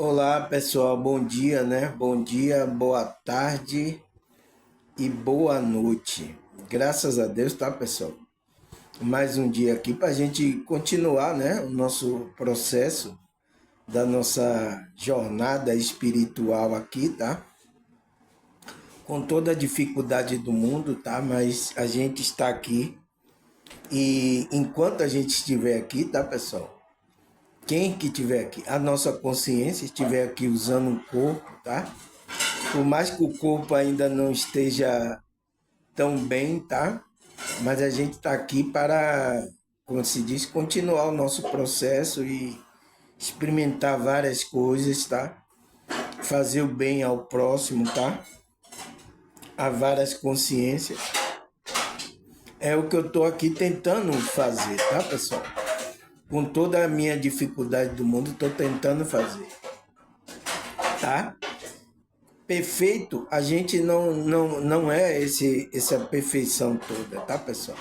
Olá pessoal, bom dia, né? Bom dia, boa tarde e boa noite. Graças a Deus, tá pessoal? Mais um dia aqui para a gente continuar, né? O nosso processo da nossa jornada espiritual aqui, tá? Com toda a dificuldade do mundo, tá? Mas a gente está aqui e enquanto a gente estiver aqui, tá pessoal? Quem que estiver aqui, a nossa consciência estiver aqui usando o corpo, tá? Por mais que o corpo ainda não esteja tão bem, tá? Mas a gente está aqui para, como se diz, continuar o nosso processo e experimentar várias coisas, tá? Fazer o bem ao próximo, tá? A várias consciências. É o que eu estou aqui tentando fazer, tá, pessoal? Com toda a minha dificuldade do mundo, estou tentando fazer, tá? Perfeito, a gente não é essa perfeição toda, tá, pessoal?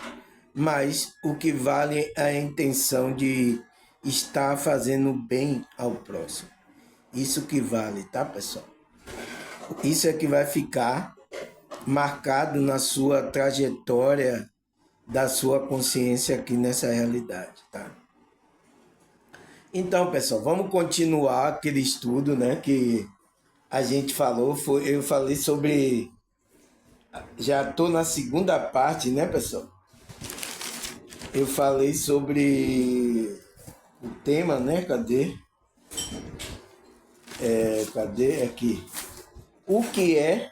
Mas o que vale é a intenção de estar fazendo bem ao próximo. Isso que vale, tá, pessoal? Isso é que vai ficar marcado na sua trajetória da sua consciência aqui nessa realidade, tá? Então, pessoal, vamos continuar aquele estudo, né, que a gente falou, eu falei sobre. Já estou na segunda parte, né, pessoal? Eu falei sobre o tema, né? Cadê? Aqui. O que é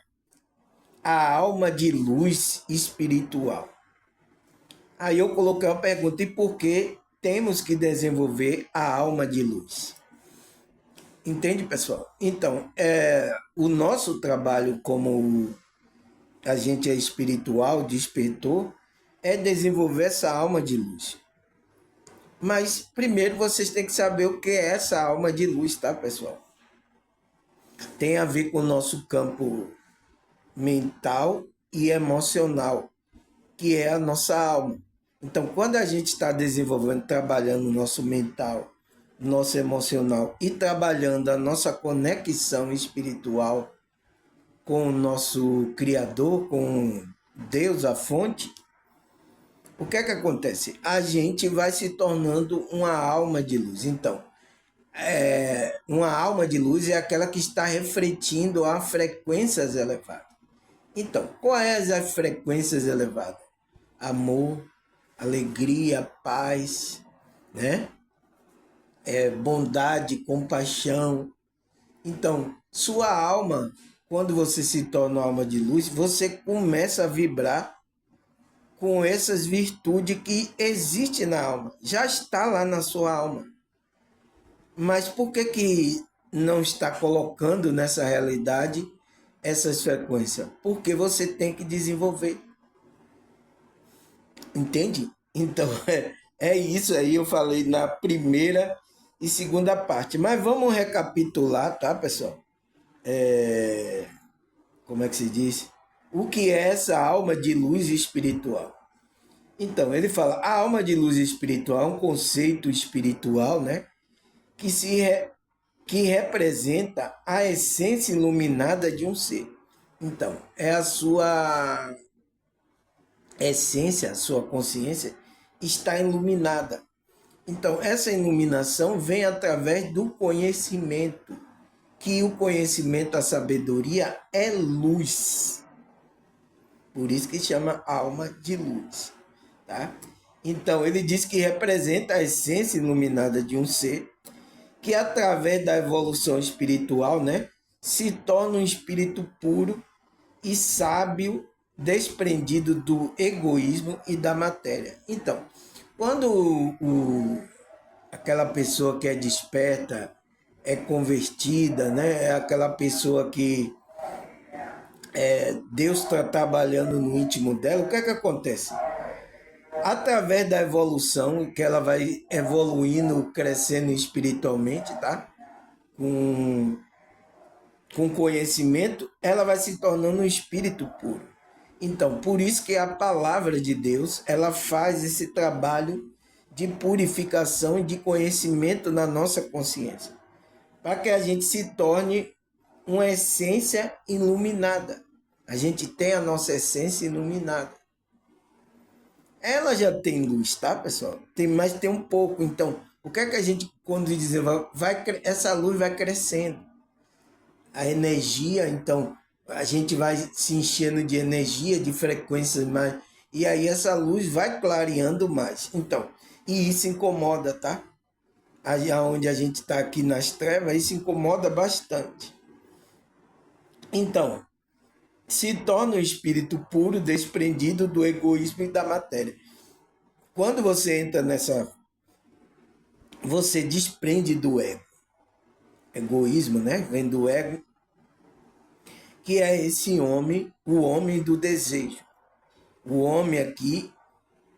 a alma de luz espiritual? Aí eu coloquei uma pergunta: e por que temos que desenvolver a alma de luz? Entende, pessoal? Então, o nosso trabalho como a gente é espiritual, despertou, é desenvolver essa alma de luz. Mas primeiro vocês têm que saber o que é essa alma de luz, tá, pessoal? Tem a ver com o nosso campo mental e emocional, que é a nossa alma. Então, quando a gente está desenvolvendo, trabalhando o nosso mental, nosso emocional e trabalhando a nossa conexão espiritual com o nosso Criador, com Deus, a fonte, o que é que acontece? A gente vai se tornando uma alma de luz. Então, uma alma de luz é aquela que está refletindo a frequências elevadas. Então, quais as frequências elevadas? Amor, alegria, paz, né? Bondade, compaixão. Então, sua alma, quando você se torna uma alma de luz, você começa a vibrar com essas virtudes que existem na alma. Já está lá na sua alma. Mas por que não está colocando nessa realidade essas frequências? Porque você tem que desenvolver. Entende? Então, é isso aí. Eu falei na primeira e segunda parte. Mas vamos recapitular, tá, pessoal? Como é que se diz? O que é essa alma de luz espiritual? Então, ele fala, a alma de luz espiritual é um conceito espiritual, né? Que representa a essência iluminada de um ser. Então, é a sua essência, a sua consciência está iluminada. Então, essa iluminação vem através do conhecimento, que o conhecimento, a sabedoria é luz. Por isso que chama alma de luz, tá? Então, ele diz que representa a essência iluminada de um ser que através da evolução espiritual, né, se torna um espírito puro e sábio, desprendido do egoísmo e da matéria. Então, quando aquela pessoa que é desperta, é convertida, né, é aquela pessoa que Deus está trabalhando no íntimo dela, o que é que acontece? Através da evolução, que ela vai evoluindo, crescendo espiritualmente, tá? Com conhecimento, ela vai se tornando um espírito puro. Então, por isso que a palavra de Deus, ela faz esse trabalho de purificação e de conhecimento na nossa consciência. para que a gente se torne uma essência iluminada. A gente tem a nossa essência iluminada. Ela já tem luz, tá, pessoal? Mas tem um pouco. Então, o que é que a gente, quando desenvolve, essa luz vai crescendo. A energia, então, a gente vai se enchendo de energia, de frequências mais. E aí essa luz vai clareando mais. Então, e isso incomoda, tá? Aí onde a gente está aqui nas trevas, isso incomoda bastante. Então, se torna um espírito puro, desprendido do egoísmo e da matéria. Quando você entra nessa, você desprende do ego. Egoísmo, né? Vem do ego, que é esse homem, o homem do desejo. O homem aqui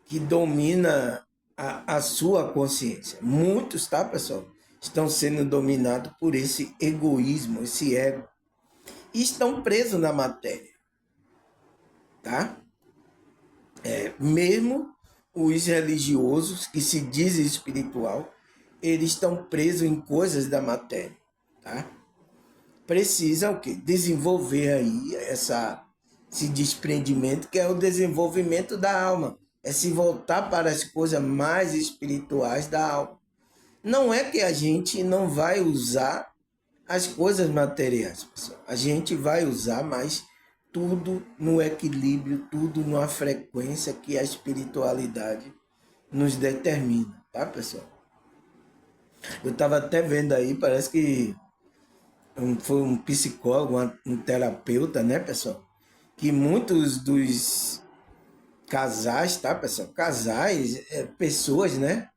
que domina a sua consciência. Muitos, tá, pessoal? Estão sendo dominados por esse egoísmo, esse ego. E estão presos na matéria, tá? Mesmo os religiosos que se dizem espiritual, eles estão presos em coisas da matéria, tá? Precisam o quê? Desenvolver aí esse desprendimento, que é o desenvolvimento da alma. É se voltar para as coisas mais espirituais da alma. Não é que a gente não vai usar as coisas materiais, pessoal. A gente vai usar, mas tudo no equilíbrio, tudo numa frequência que a espiritualidade nos determina, tá, pessoal? Eu estava até vendo aí, parece que foi um psicólogo, um terapeuta, né, pessoal? Que muitos dos casais, tá, pessoal? Casais, pessoas, né?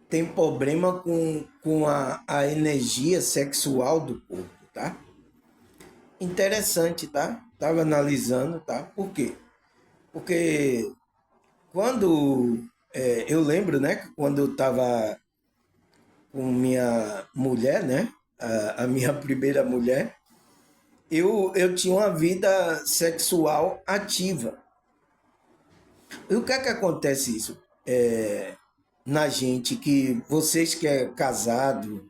Tem problema com a energia sexual do corpo, tá? Interessante, tá? Tava analisando, tá? Por quê? Porque quando eu lembro, né, que quando eu tava com minha mulher, né, a minha primeira mulher, eu tinha uma vida sexual ativa. E o que é que acontece isso na gente, que vocês que é casado,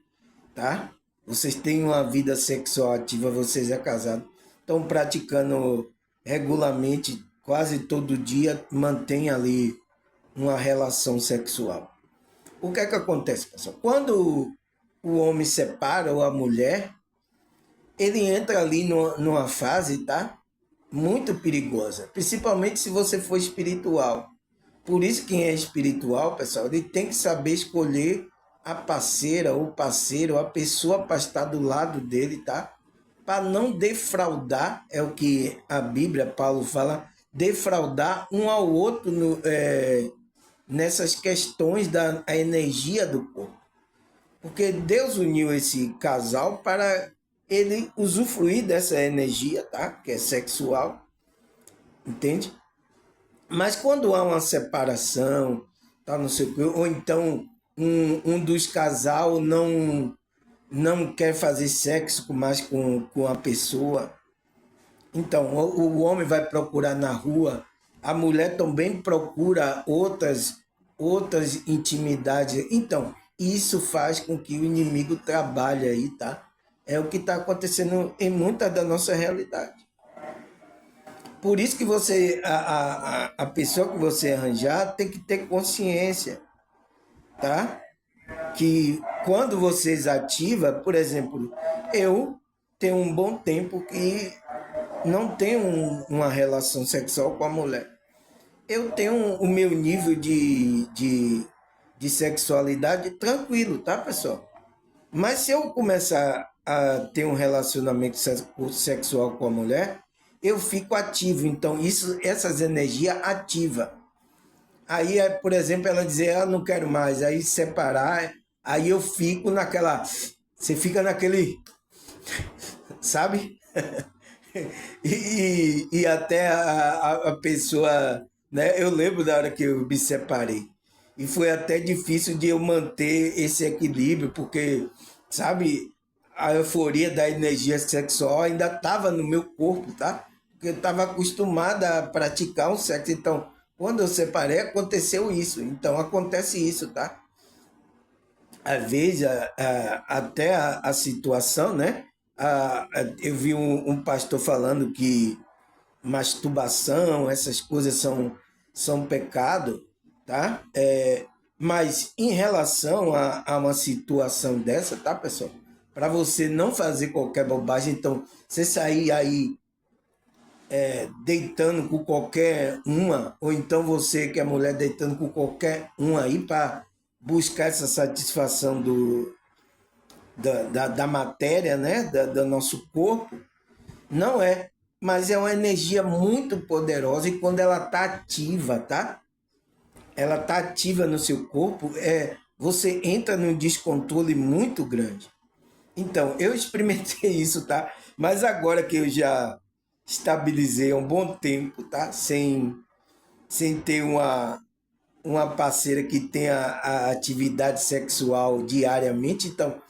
tá? Vocês têm uma vida sexual ativa, vocês é casado, estão praticando regularmente, quase todo dia, mantém ali uma relação sexual. O que é que acontece, pessoal? Quando o homem separa ou a mulher, ele entra ali numa fase, tá? Muito perigosa, principalmente se você for espiritual. Por isso, quem é espiritual, pessoal, ele tem que saber escolher a parceira ou parceiro, a pessoa para estar do lado dele, tá? Para não defraudar, é o que a Bíblia, Paulo fala, defraudar um ao outro nessas questões da energia do corpo. Porque Deus uniu esse casal para ele usufruir dessa energia, tá? Que é sexual, entende? Mas quando há uma separação, tá, não sei o quê, ou então um dos casal não quer fazer sexo mais com a pessoa, então o homem vai procurar na rua, a mulher também procura outras intimidades. Então, isso faz com que o inimigo trabalhe aí, tá? É o que está acontecendo em muita da nossa realidade. Por isso que a pessoa que você arranjar tem que ter consciência, tá? Que quando vocês ativam, por exemplo, eu tenho um bom tempo que não tenho uma relação sexual com a mulher. Eu tenho o meu nível de sexualidade tranquilo, tá, pessoal? Mas se eu começar a ter um relacionamento sexual com a mulher, eu fico ativo. Então, essas energias ativa. Aí, por exemplo, ela dizer, ah, não quero mais, aí separar, aí eu fico naquela. Você fica naquele. Sabe? E até a pessoa. Né? Eu lembro da hora que eu me separei. E foi até difícil de eu manter esse equilíbrio, porque, sabe, a euforia da energia sexual ainda estava no meu corpo, tá? Porque eu estava acostumada a praticar um sexo. Então, quando eu separei, aconteceu isso. Então, acontece isso, tá? às vezes, até a situação, né? Eu vi um pastor falando que masturbação, essas coisas são pecado, tá? Mas em relação a uma situação dessa, tá, pessoal? Para você não fazer qualquer bobagem, então, você sair aí deitando com qualquer uma, ou então você que é mulher deitando com qualquer uma aí para buscar essa satisfação da matéria, né? Do nosso corpo, não é. Mas é uma energia muito poderosa e quando ela tá ativa, tá? Ela tá ativa no seu corpo, você entra num descontrole muito grande. Então, eu experimentei isso, tá? Mas agora que eu já estabilizei há um bom tempo, tá? Sem ter uma parceira que tenha a atividade sexual diariamente, então,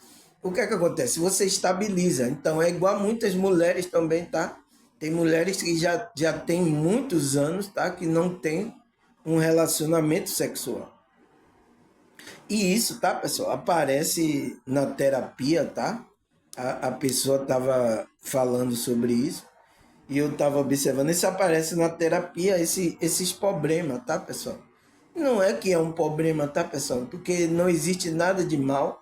o que é que acontece? Você estabiliza. Então, é igual a muitas mulheres também, tá? Tem mulheres que já tem muitos anos, tá? Que não tem um relacionamento sexual. E isso, tá, pessoal? Aparece na terapia, tá? A pessoa estava falando sobre isso e eu estava observando. Isso aparece na terapia, esses problemas, tá, pessoal? Não é que é um problema, tá, pessoal? Porque não existe nada de mal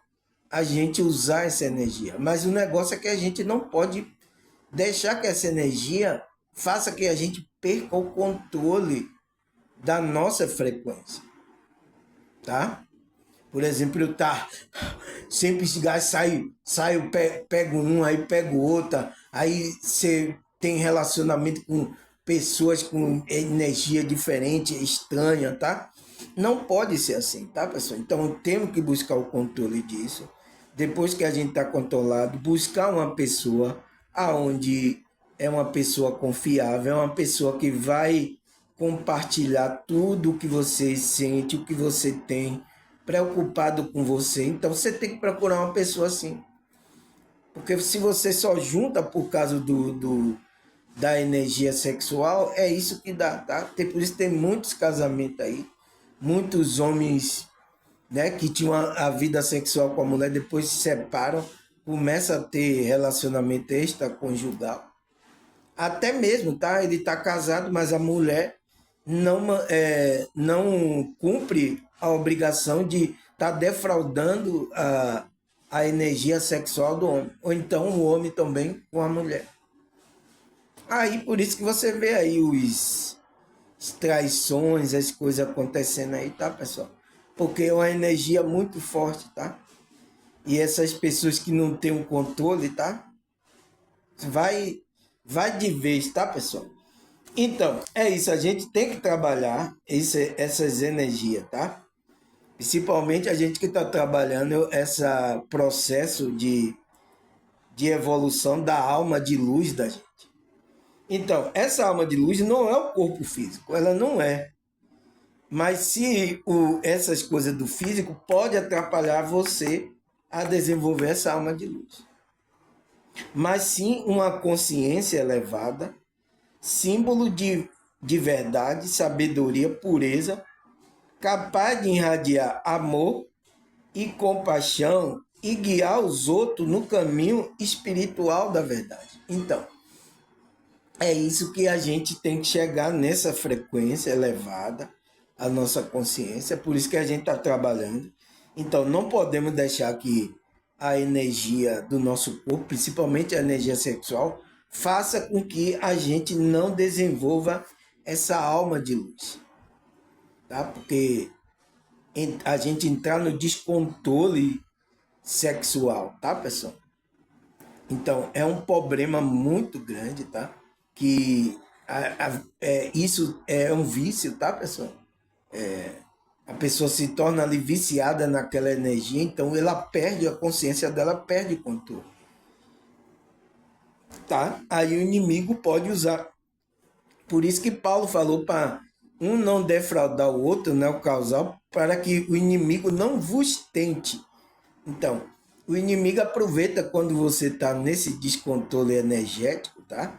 a gente usar essa energia. Mas o negócio é que a gente não pode deixar que essa energia faça que a gente perca o controle da nossa frequência, tá? Por exemplo, eu tá sempre esse gás saio, pego um, aí pego outra, aí você tem relacionamento com pessoas com energia diferente, estranha, tá? Não pode ser assim, tá, pessoal? Então temos que buscar o controle disso. Depois que a gente está controlado, buscar uma pessoa aonde é uma pessoa confiável, é uma pessoa que vai compartilhar tudo o que você sente, o que você tem, preocupado com você. Então você tem que procurar uma pessoa assim. Porque se você só junta por causa da energia sexual, é isso que dá, tá? Por isso tem muitos casamentos aí, muitos homens, né, que tinham a vida sexual com a mulher, depois se separam, começa a ter relacionamento extraconjugal. Até mesmo, tá? Ele tá casado, mas a mulher não cumpre a obrigação de estar defraudando a energia sexual do homem. Ou então o homem também com a mulher. Aí por isso que você vê aí as traições, as coisas acontecendo aí, tá, pessoal? Porque é uma energia muito forte, tá? E essas pessoas que não têm um controle, tá? Vai, vai de vez, tá, pessoal? Então, é isso. A gente tem que trabalhar essas energias, tá? Principalmente a gente que está trabalhando esse processo de evolução da alma de luz da gente. Então, essa alma de luz não é o corpo físico, ela não é. Mas se essas coisas do físico pode atrapalhar você a desenvolver essa alma de luz. Mas sim uma consciência elevada, símbolo de verdade, sabedoria, pureza, capaz de irradiar amor e compaixão e guiar os outros no caminho espiritual da verdade. Então, é isso que a gente tem que chegar nessa frequência elevada, a nossa consciência, por isso que a gente está trabalhando. Então, não podemos deixar que a energia do nosso corpo, principalmente a energia sexual, faça com que a gente não desenvolva essa alma de luz, tá? Porque a gente entrar no descontrole sexual, tá, pessoal? Então, é um problema muito grande, tá? Que isso é um vício, tá, pessoal? A pessoa se torna ali viciada naquela energia, então ela perde a consciência dela, perde o controle, tá? Aí o inimigo pode usar. Por isso que Paulo falou para um não defraudar o outro, né, o casal, para que o inimigo não vos tente. Então, o inimigo aproveita quando você está nesse descontrole energético, tá?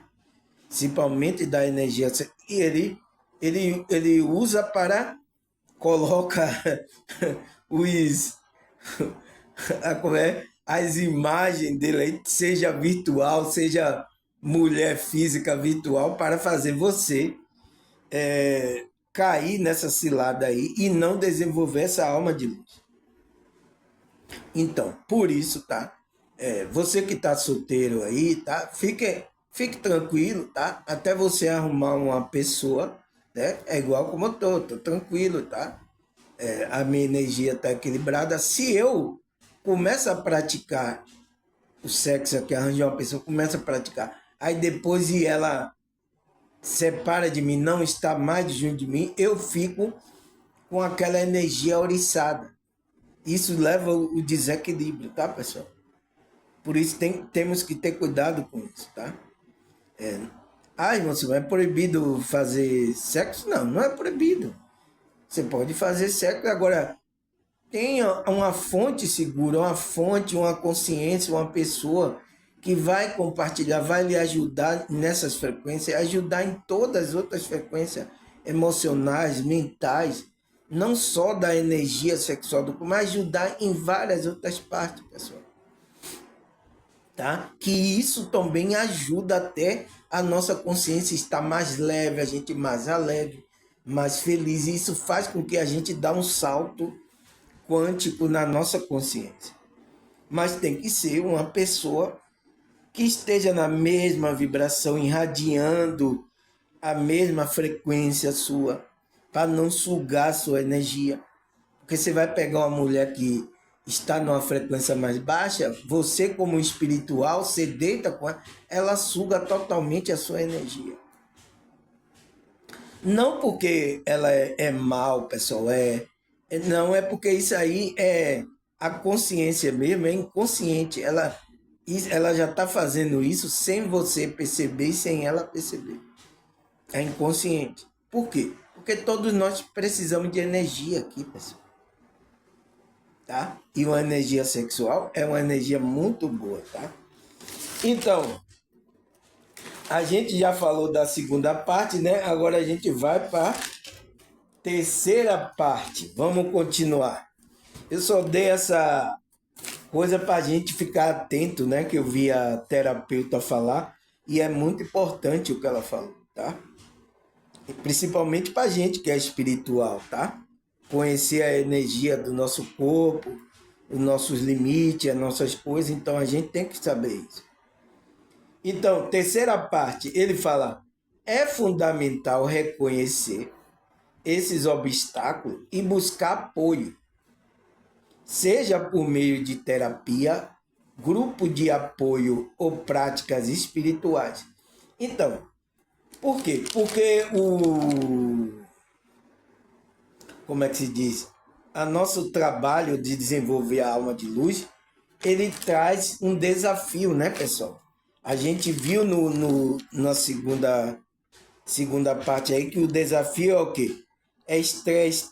Principalmente da energia, e ele usa para coloca os como é, as imagens dele aí, seja virtual, seja mulher física virtual, para fazer você cair nessa cilada aí e não desenvolver essa alma de luz. Então, por isso, tá? Você que tá solteiro aí, tá? Fique tranquilo, tá? Até você arrumar uma pessoa, né? É igual como eu tô tranquilo, tá? A minha energia tá equilibrada. Se eu começo a praticar o sexo aqui, arranjar uma pessoa, começa a praticar, aí depois e ela separa de mim, não está mais junto de mim, eu fico com aquela energia oriçada. Isso leva o desequilíbrio, tá, pessoal? Por isso temos que ter cuidado com isso, tá? Ah, irmão, é proibido fazer sexo? Não, não é proibido. Você pode fazer sexo, agora tenha uma fonte segura, uma fonte, uma consciência, uma pessoa que vai compartilhar, vai lhe ajudar nessas frequências, ajudar em todas as outras frequências emocionais, mentais, não só da energia sexual do corpo, mas ajudar em várias outras partes, pessoal. Tá? Que isso também ajuda até a nossa consciência estar mais leve, a gente mais alegre, mais feliz. E isso faz com que a gente dê um salto quântico na nossa consciência. Mas tem que ser uma pessoa que esteja na mesma vibração, irradiando a mesma frequência sua, para não sugar a sua energia. Porque você vai pegar uma mulher que está numa frequência mais baixa, você como espiritual, você deita com ela suga totalmente a sua energia. Não porque ela é mal, pessoal, não é porque isso aí é a consciência mesmo, é inconsciente. Ela já está fazendo isso sem você perceber e sem ela perceber. É inconsciente. Por quê? Porque todos nós precisamos de energia aqui, pessoal. Tá? E uma energia sexual é uma energia muito boa, tá? Então, a gente já falou da segunda parte, né? Agora a gente vai para a terceira parte. Vamos continuar. Eu só dei essa coisa para a gente ficar atento, né? Que eu vi a terapeuta falar e é muito importante o que ela falou, tá? E principalmente para a gente que é espiritual, tá? Conhecer a energia do nosso corpo, os nossos limites, as nossas coisas, então a gente tem que saber isso. Então, terceira parte, ele fala: é fundamental reconhecer esses obstáculos e buscar apoio, seja por meio de terapia, grupo de apoio ou práticas espirituais. Então, por quê? Porque como é que se diz? O nosso trabalho de desenvolver a alma de luz, ele traz um desafio, né, pessoal? A gente viu na segunda parte aí que o desafio é o quê? É estresse,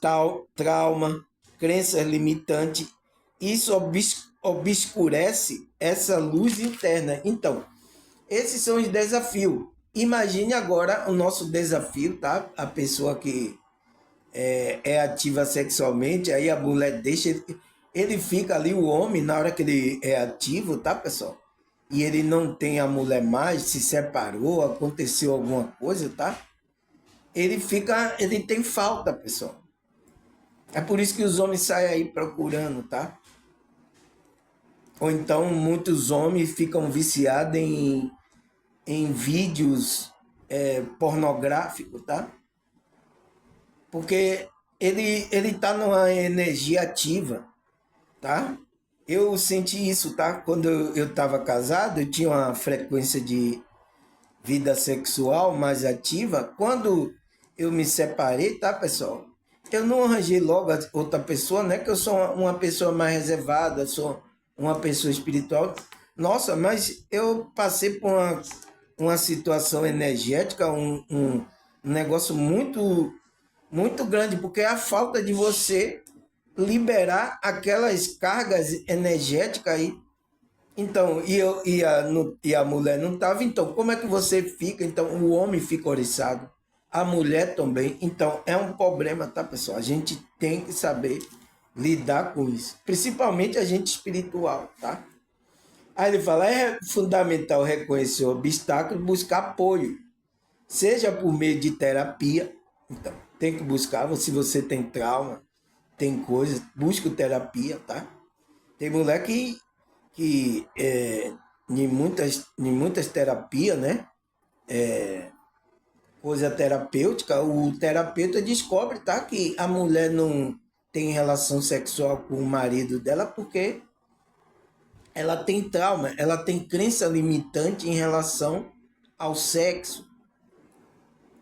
trauma, crenças limitantes. Isso obscurece essa luz interna. Então, esses são os desafios. Imagine agora o nosso desafio, tá? A pessoa que é ativa sexualmente, aí a mulher deixa, ele fica ali, o homem, na hora que ele é ativo, tá, pessoal? E ele não tem a mulher mais, se separou, aconteceu alguma coisa, tá? Ele tem falta, pessoal. É por isso que os homens saem aí procurando, tá? Ou então muitos homens ficam viciados em vídeos pornográficos, tá? Porque ele tá numa energia ativa, tá? Eu senti isso, tá? Quando eu estava casado, eu tinha uma frequência de vida sexual mais ativa. Quando eu me separei, tá, pessoal? Eu não arranjei logo outra pessoa, né? Que eu sou uma pessoa mais reservada, sou uma pessoa espiritual. Nossa, mas eu passei por uma situação energética, um negócio muito grande, porque é a falta de você liberar aquelas cargas energéticas aí. Então, e a mulher não estava, então como é que você fica? Então, o homem fica oriçado, a mulher também. Então, é um problema, tá, pessoal? A gente tem que saber lidar com isso, principalmente a gente espiritual, tá? Aí ele fala, é fundamental reconhecer o obstáculo e buscar apoio, seja por meio de terapia, então, tem que buscar, se você tem trauma, tem coisa, busca terapia, tá? Tem mulher que em muitas terapias, né? Coisa terapêutica, o terapeuta descobre, tá? Que a mulher não tem relação sexual com o marido dela porque ela tem trauma, ela tem crença limitante em relação ao sexo.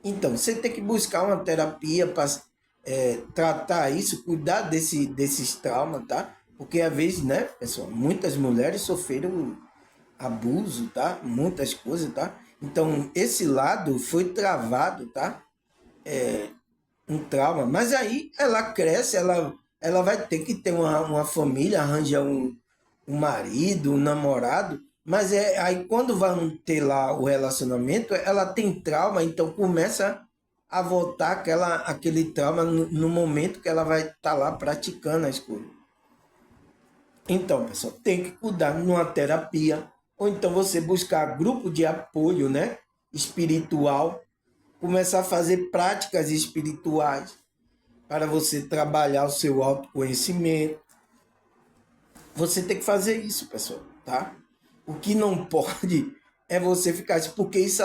Então, você tem que buscar uma terapia para tratar isso, cuidar desses traumas, tá? Porque às vezes, né, pessoal, muitas mulheres sofreram abuso, tá? Muitas coisas, tá? Então, esse lado foi travado, tá? Um trauma. Mas aí ela cresce, ela vai ter que ter uma família, arranja um marido, um namorado. Mas aí quando vai ter lá o relacionamento, ela tem trauma, então começa a voltar aquele trauma no momento que ela vai estar lá praticando a escolha. Então, pessoal, tem que cuidar numa terapia, ou então você buscar grupo de apoio, né, espiritual, começar a fazer práticas espirituais para você trabalhar o seu autoconhecimento. Você tem que fazer isso, pessoal, tá? O que não pode é você ficar assim, porque isso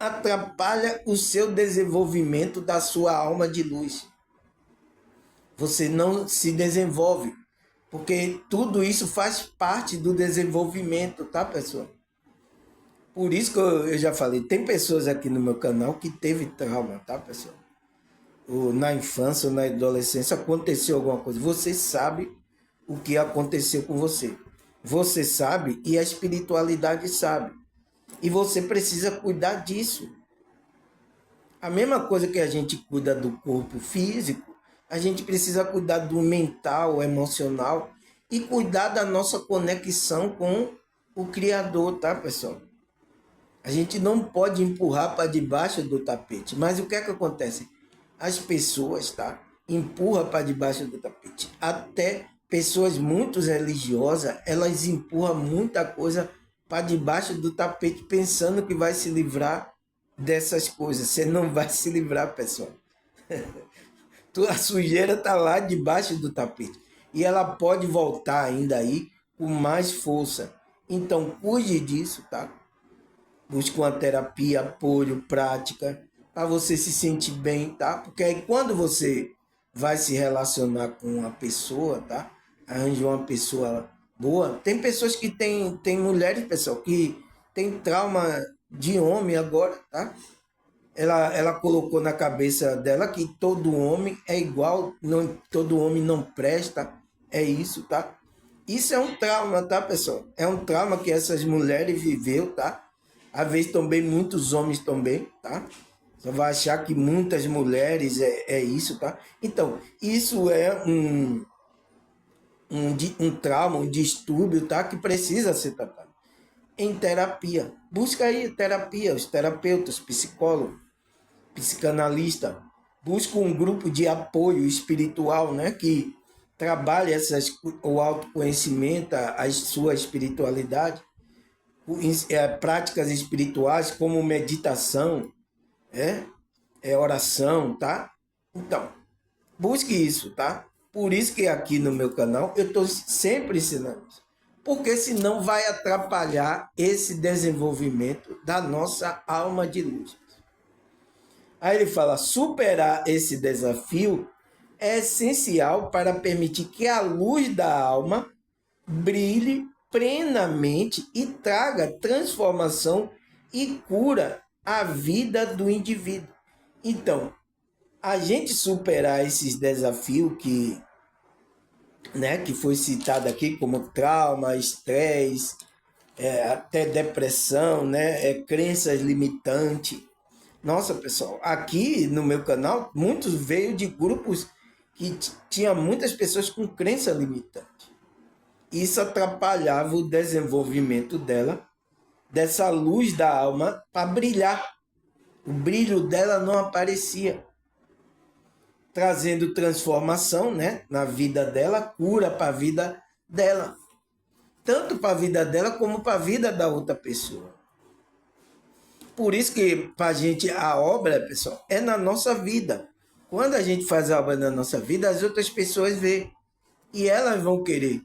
atrapalha o seu desenvolvimento da sua alma de luz. Você não se desenvolve, porque tudo isso faz parte do desenvolvimento, tá, pessoal? Por isso que eu já falei, tem pessoas aqui no meu canal que teve trauma, tá, pessoal? Ou na infância ou na adolescência aconteceu alguma coisa. Você sabe o que aconteceu com você. Você sabe e a espiritualidade sabe. E você precisa cuidar disso. A mesma coisa que a gente cuida do corpo físico, a gente precisa cuidar do mental, emocional e cuidar da nossa conexão com o Criador, tá, pessoal? A gente não pode empurrar para debaixo do tapete. Mas o que é que acontece? As pessoas, tá? Empurram para debaixo do tapete. Até pessoas muito religiosas, elas empurram muita coisa para debaixo do tapete, pensando que vai se livrar dessas coisas. Você não vai se livrar, pessoal. A sujeira tá lá debaixo do tapete. E ela pode voltar ainda aí com mais força. Então, cuide disso, tá? Busque uma terapia, apoio, prática, para você se sentir bem, tá? Porque aí quando você vai se relacionar com uma pessoa, tá? Arranja uma pessoa boa. Tem pessoas que tem mulheres, pessoal, que tem trauma de homem agora, tá? Ela colocou na cabeça dela que todo homem é igual, não, todo homem não presta, é isso, tá? Isso é um trauma, tá, pessoal? É um trauma que essas mulheres viveu, tá? Às vezes também muitos homens também, tá? Você vai achar que muitas mulheres é isso, tá? Então, isso é um trauma, um distúrbio, tá? Que precisa ser tratado em terapia. Busca aí terapia, os terapeutas, psicólogos, psicanalista, busca um grupo de apoio espiritual, né, que trabalhe o autoconhecimento, a sua espiritualidade, práticas espirituais como meditação, é, oração, tá? Então, busque isso, tá? Por isso que aqui no meu canal eu estou sempre ensinando isso. Porque senão vai atrapalhar esse desenvolvimento da nossa alma de luz. Aí ele fala: superar esse desafio é essencial para permitir que a luz da alma brilhe plenamente e traga transformação e cura à vida do indivíduo. Então, a gente superar esses desafios que foi citado aqui como trauma, estresse, até depressão, né, crenças limitantes. Nossa, pessoal, aqui no meu canal, muitos veio de grupos que tinha muitas pessoas com crença limitante. Isso atrapalhava o desenvolvimento dela, dessa luz da alma, para brilhar. O brilho dela não aparecia. trazendo transformação, né, na vida dela, cura para a vida dela. Tanto para a vida dela como para a vida da outra pessoa. Por isso que para a gente a obra, pessoal, é na nossa vida. Quando a gente faz a obra na nossa vida, as outras pessoas veem. E elas vão querer.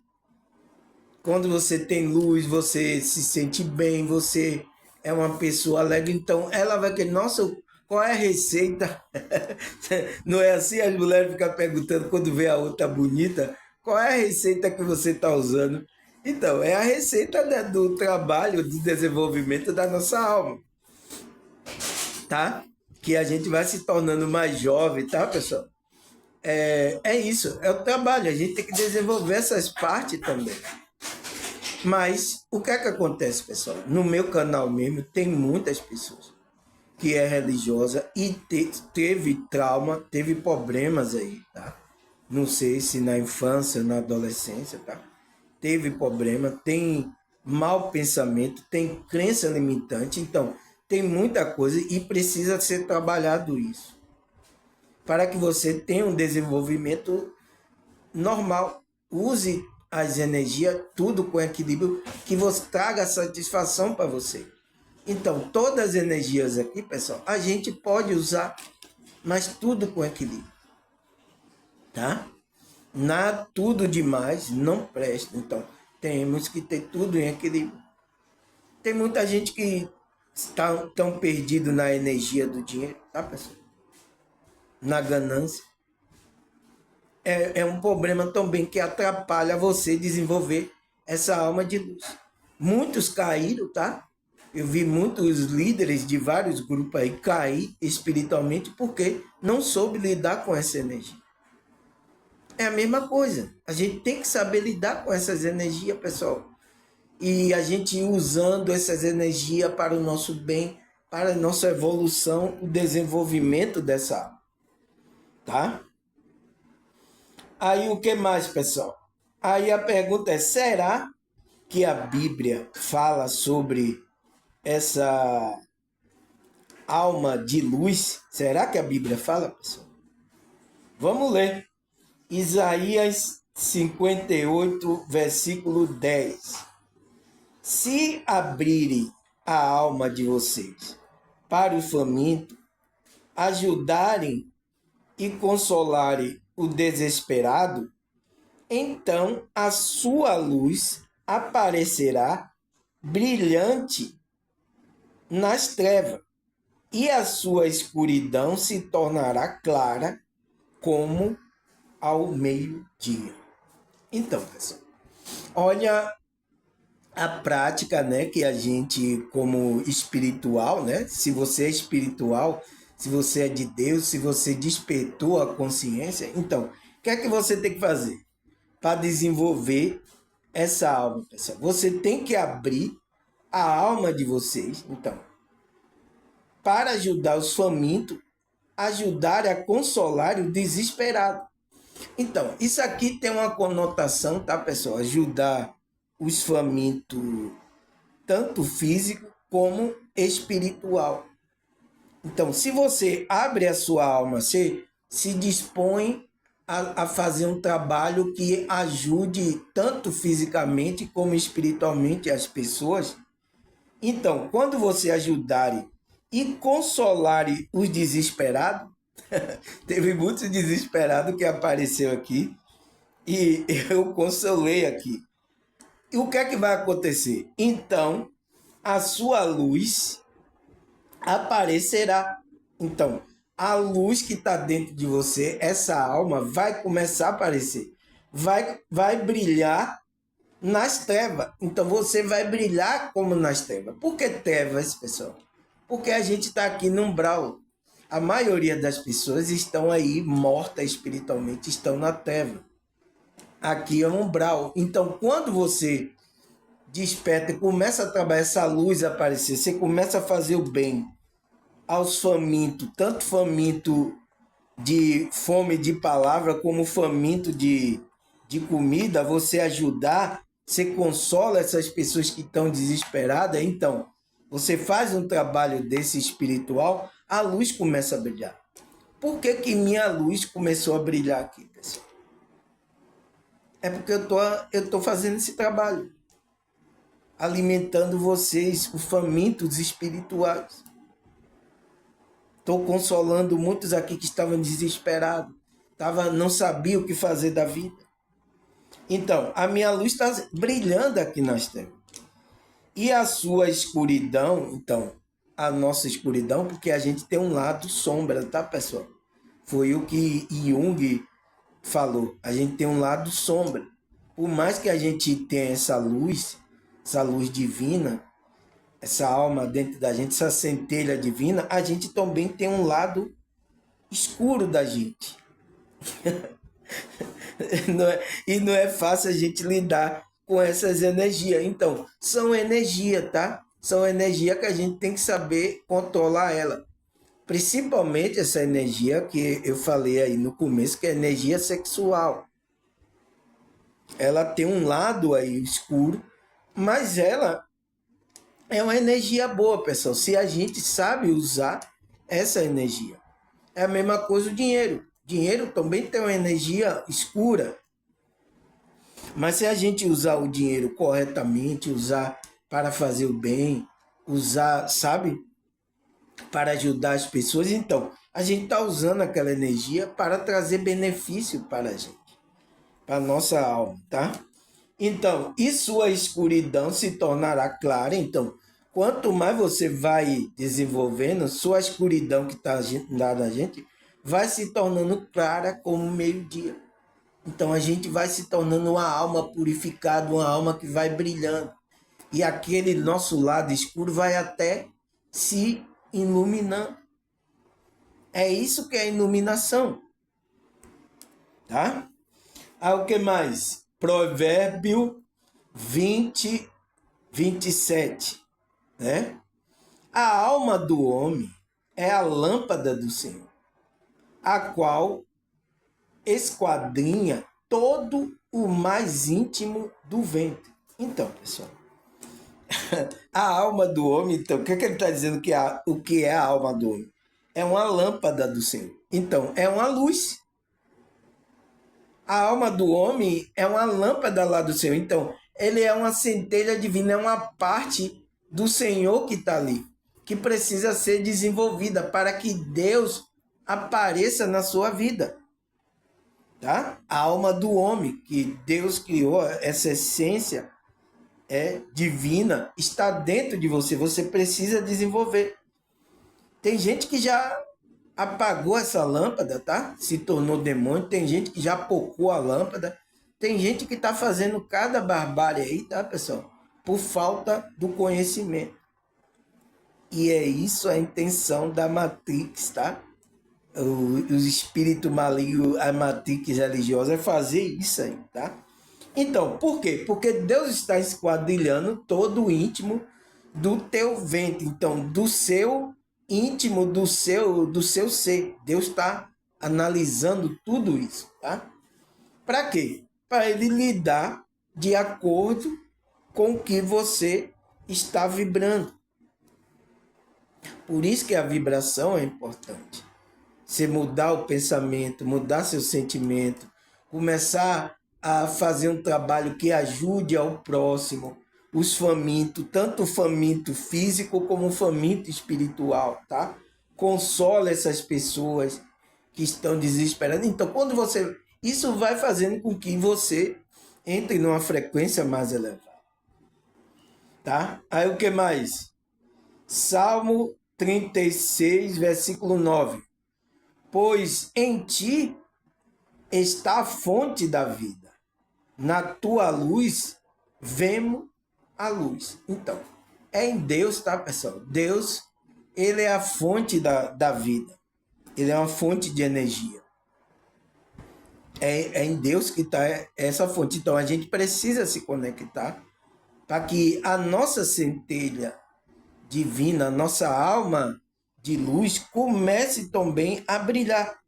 Quando você tem luz, você se sente bem, você é uma pessoa alegre, então ela vai querer, nossa, qual é a receita? Não é assim? As mulheres ficam perguntando quando vê a outra bonita, qual é a receita que você está usando? Então, é a receita do trabalho, do desenvolvimento da nossa alma, tá? Que a gente vai se tornando mais jovem, tá, pessoal? É isso, é o trabalho, a gente tem que desenvolver essas partes também. Mas o que é que acontece, pessoal? No meu canal mesmo tem muitas pessoas que é religiosa e teve trauma, teve problemas aí, tá? Não sei se na infância, na adolescência, tá? Teve problema, tem mau pensamento, tem crença limitante, então tem muita coisa e precisa ser trabalhado isso para que você tenha um desenvolvimento normal. Use as energias, tudo com equilíbrio, que você traga satisfação para você. Então, todas as energias aqui, pessoal, a gente pode usar, mas tudo com equilíbrio. Tá? Nada, tudo demais não presta. Então, temos que ter tudo em equilíbrio. Tem muita gente que está tão perdido na energia do dinheiro, tá, pessoal? Na ganância. É um problema também que atrapalha você desenvolver essa alma de luz. Muitos caíram, tá? Eu vi muitos líderes de vários grupos aí cair espiritualmente porque não soube lidar com essa energia. É a mesma coisa. A gente tem que saber lidar com essas energias, pessoal. E a gente usando essas energias para o nosso bem, para a nossa evolução, o desenvolvimento dessa alma. Tá? Aí o que mais, pessoal? Aí a pergunta é, será que a Bíblia fala sobre essa alma de luz? Será que a Bíblia fala, pessoal? Vamos ler. Isaías 58, versículo 10. Se abrirem a alma de vocês para o faminto, ajudarem e consolarem o desesperado, então a sua luz aparecerá brilhante nas trevas, e a sua escuridão se tornará clara como ao meio-dia. Então, pessoal, olha a prática, né, que a gente, como espiritual, né, se você é espiritual, se você é de Deus, se você despertou a consciência, então, o que é que você tem que fazer para desenvolver essa alma, pessoal? Você tem que abrir a alma de vocês, então, para ajudar os famintos, ajudar a consolar o desesperado. Então, isso aqui tem uma conotação, tá, pessoal? Ajudar os famintos, tanto físico como espiritual. Então, se você abre a sua alma, você se dispõe a fazer um trabalho que ajude tanto fisicamente como espiritualmente as pessoas. Então, quando você ajudar e consolar os desesperados, teve muitos desesperados que apareceu aqui e eu consolei aqui. E o que é que vai acontecer? Então, a sua luz aparecerá. Então, a luz que está dentro de você, essa alma, vai começar a aparecer. Vai brilhar nas trevas. Então, você vai brilhar como nas trevas. Por que trevas, pessoal? Porque a gente está aqui no umbral. A maioria das pessoas estão aí mortas espiritualmente, estão na treva. Aqui é um umbral. Então, quando você desperta e começa a trabalhar, essa luz aparecer, você começa a fazer o bem aos famintos, tanto faminto de fome de palavra, como faminto de comida, você ajudar, você consola essas pessoas que estão desesperadas, então, você faz um trabalho desse espiritual, a luz começa a brilhar. Por que que minha luz começou a brilhar aqui, pessoal? É porque eu tô fazendo esse trabalho, alimentando vocês, os famintos espirituais. Estou consolando muitos aqui que estavam desesperados, não sabiam o que fazer da vida. Então, a minha luz está brilhando aqui nas terras. E a sua escuridão, então, a nossa escuridão, porque a gente tem um lado sombra, tá, pessoal? Foi o que Jung falou. A gente tem um lado sombra. Por mais que a gente tenha essa luz divina, essa alma dentro da gente, essa centelha divina, a gente também tem um lado escuro da gente. E não é fácil a gente lidar com essas energias. Então, são energia, tá? São energia que a gente tem que saber controlar ela. Principalmente essa energia que eu falei aí no começo, que é energia sexual. Ela tem um lado aí escuro, mas ela é uma energia boa, pessoal, se a gente sabe usar essa energia. É a mesma coisa o dinheiro. Dinheiro também tem uma energia escura. Mas se a gente usar o dinheiro corretamente, usar para fazer o bem, usar, sabe, para ajudar as pessoas, então a gente está usando aquela energia para trazer benefício para a gente, para a nossa alma, tá? Então, e sua escuridão se tornará clara. Então, quanto mais você vai desenvolvendo, sua escuridão que está dada a gente vai se tornando clara como o meio-dia. Então, a gente vai se tornando uma alma purificada, uma alma que vai brilhando. E aquele nosso lado escuro vai até se iluminando. É isso que é iluminação. Tá? Ah, o que mais? Provérbio 20, 27, né? A alma do homem é a lâmpada do Senhor, a qual esquadrinha todo o mais íntimo do ventre. Então, pessoal, a alma do homem, então, o que ele está dizendo o que é a alma do homem? É uma lâmpada do Senhor. Então, é uma luz. A alma do homem é uma lâmpada lá do Senhor. Então, ele é uma centelha divina, é uma parte do Senhor que está ali, que precisa ser desenvolvida para que Deus apareça na sua vida. Tá? A alma do homem, que Deus criou, essa essência é divina, está dentro de você. Você precisa desenvolver. Tem gente que já apagou essa lâmpada, tá? Se tornou demônio. Tem gente que já apocou a lâmpada. Tem gente que está fazendo cada barbárie aí, tá, pessoal? Por falta do conhecimento. E é isso a intenção da Matrix, tá? Os espíritos malignos, a Matrix religiosa, é fazer isso aí, tá? Então, por quê? Porque Deus está esquadrilhando todo o íntimo do teu ventre. Então, do seu íntimo, do seu ser. Deus está analisando tudo isso, tá? Para quê? Para ele lidar de acordo com o que você está vibrando. Por isso que a vibração é importante. Você mudar o pensamento, mudar seu sentimento, começar a fazer um trabalho que ajude ao próximo, os famintos, tanto o faminto físico como o faminto espiritual, tá? Consola essas pessoas que estão desesperadas. Então, quando você... Isso vai fazendo com que você entre numa frequência mais elevada, tá? Aí o que mais? Salmo 36, versículo 9. Pois em ti está a fonte da vida. Na tua luz, vemos a luz. Então, é em Deus, tá, pessoal? Deus, ele é a fonte da vida. Ele é uma fonte de energia. É em Deus que está essa fonte. Então, a gente precisa se conectar para que a nossa centelha divina, a nossa alma de luz, comece também a brilhar.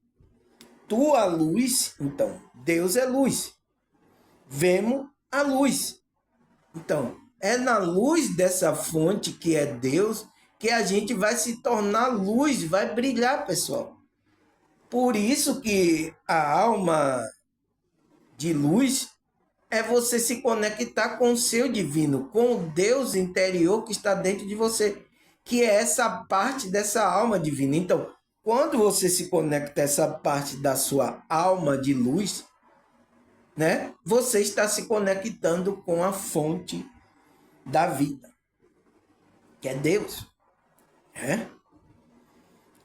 Tua luz, então, Deus é luz. Vemos a luz. Então, é na luz dessa fonte que é Deus que a gente vai se tornar luz, vai brilhar, pessoal. Por isso que a alma de luz é você se conectar com o seu divino, com o Deus interior que está dentro de você, que é essa parte dessa alma divina. Então, quando você se conecta a essa parte da sua alma de luz, né? Você está se conectando com a fonte da vida, que é Deus, né?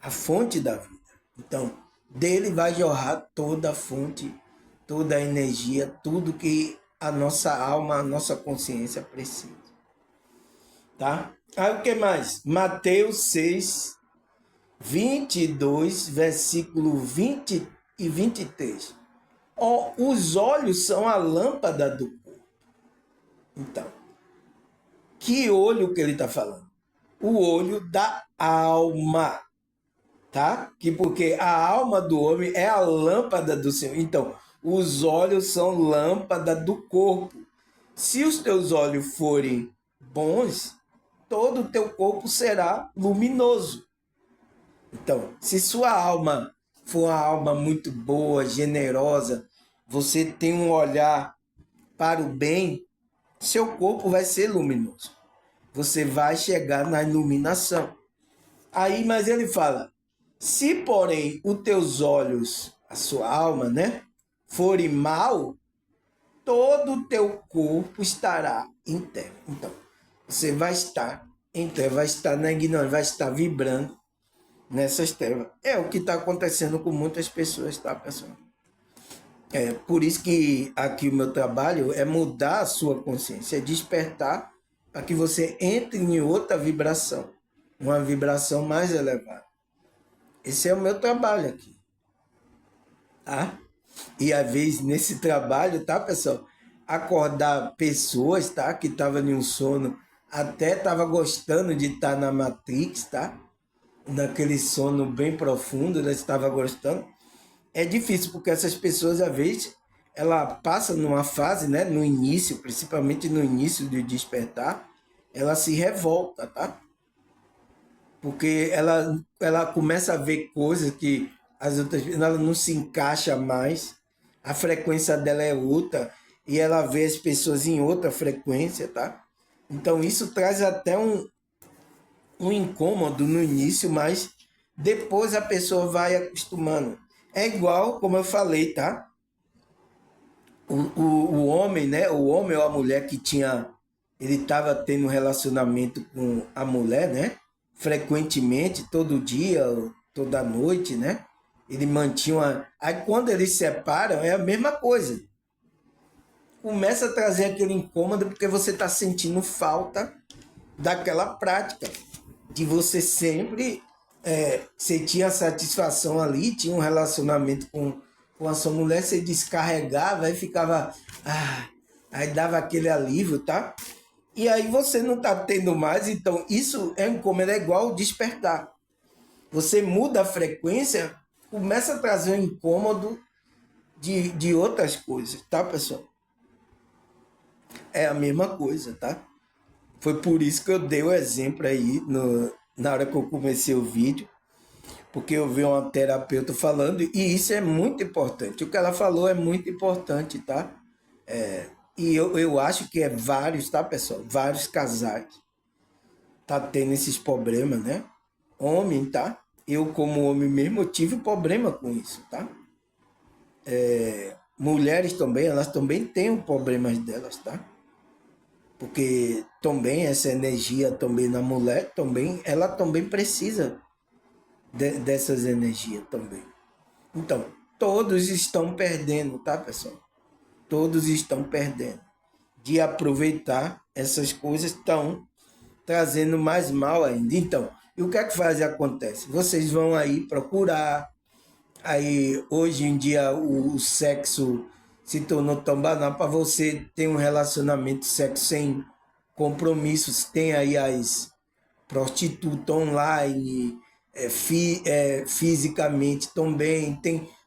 A fonte da vida. Então, dele vai jorrar toda a fonte, toda a energia, tudo que a nossa alma, a nossa consciência precisa. Tá? Aí o que mais? Mateus 6, 22, versículo 20 e 23. Oh, os olhos são a lâmpada do corpo. Então, que olho que ele está falando? O olho da alma, tá? Que porque a alma do homem é a lâmpada do Senhor. Então, os olhos são lâmpada do corpo. Se os teus olhos forem bons, todo o teu corpo será luminoso. Então, se sua alma for uma alma muito boa, generosa, você tem um olhar para o bem, seu corpo vai ser luminoso. Você vai chegar na iluminação. Aí, mas ele fala, se porém os teus olhos, a sua alma, né, forem mal, todo o teu corpo estará em terra. Então, você vai estar em terra, vai estar na ignorância, vai estar vibrando nessas trevas. É o que está acontecendo com muitas pessoas, tá, pessoal? É por isso que aqui o meu trabalho é mudar a sua consciência, é despertar para que você entre em outra vibração, uma vibração mais elevada. Esse é o meu trabalho aqui, tá? E às vezes nesse trabalho, tá, pessoal? Acordar pessoas, tá? Que estavam em um sono, até estava gostando de estar na Matrix, tá? Naquele sono bem profundo, ela estava gostando. É difícil, porque essas pessoas, às vezes, ela passa numa fase, né? No início, principalmente no início do despertar, ela se revolta, tá? Porque ela começa a ver coisas que as outras ela não se encaixa mais, a frequência dela é outra e ela vê as pessoas em outra frequência, tá? Então isso traz até um incômodo no início, mas depois a pessoa vai acostumando. É igual, como eu falei, tá? O homem, né? O homem ou a mulher que tinha. Ele estava tendo um relacionamento com a mulher, né? Frequentemente, todo dia, toda noite, né? Ele mantinha uma. Aí quando eles se separam, é a mesma coisa. Começa a trazer aquele incômodo porque você está sentindo falta daquela prática. De você sempre. Você tinha satisfação ali, tinha um relacionamento com a sua mulher, você descarregava e ficava. Aí dava aquele alívio, tá? E aí você não está tendo mais, então isso é incômodo, é igual despertar. Você muda a frequência, começa a trazer um incômodo de outras coisas, tá, pessoal? É a mesma coisa, tá? Foi por isso que eu dei o exemplo aí na hora que eu comecei o vídeo, porque eu vi uma terapeuta falando, e isso é muito importante. O que ela falou é muito importante, tá? E eu acho que é vários, tá, pessoal? Vários casais tá tendo esses problemas, né? Homem, tá? Eu, como homem mesmo, eu tive problema com isso, tá? Mulheres também, elas também têm os problemas delas, tá? Porque também essa energia também na mulher, também, ela também precisa dessas energias também. Então, todos estão perdendo, tá, pessoal? Todos estão perdendo. De aproveitar essas coisas, estão trazendo mais mal ainda. Então, e o que é que faz e acontece? Vocês vão aí procurar, aí hoje em dia o sexo se tornou tão banal para você ter um relacionamento sexo sem compromissos. Tem aí as prostitutas online, fisicamente também,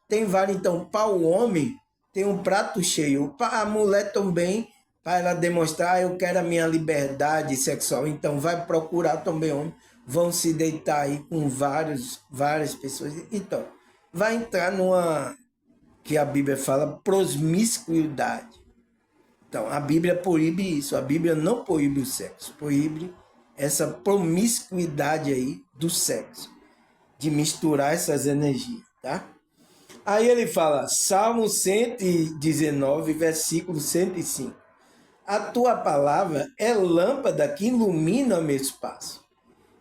tem vários. Então, para o homem, tem um prato cheio. Para a mulher também, para ela demonstrar, eu quero a minha liberdade sexual. Então, vai procurar também homem. Vão se deitar aí com várias pessoas. Então, vai entrar numa, que a Bíblia fala, promiscuidade. Então, a Bíblia proíbe isso. A Bíblia não proíbe o sexo. Proíbe essa promiscuidade aí do sexo. De misturar essas energias, tá? Aí ele fala, Salmo 119, versículo 105. A tua palavra é lâmpada que ilumina o meu espaço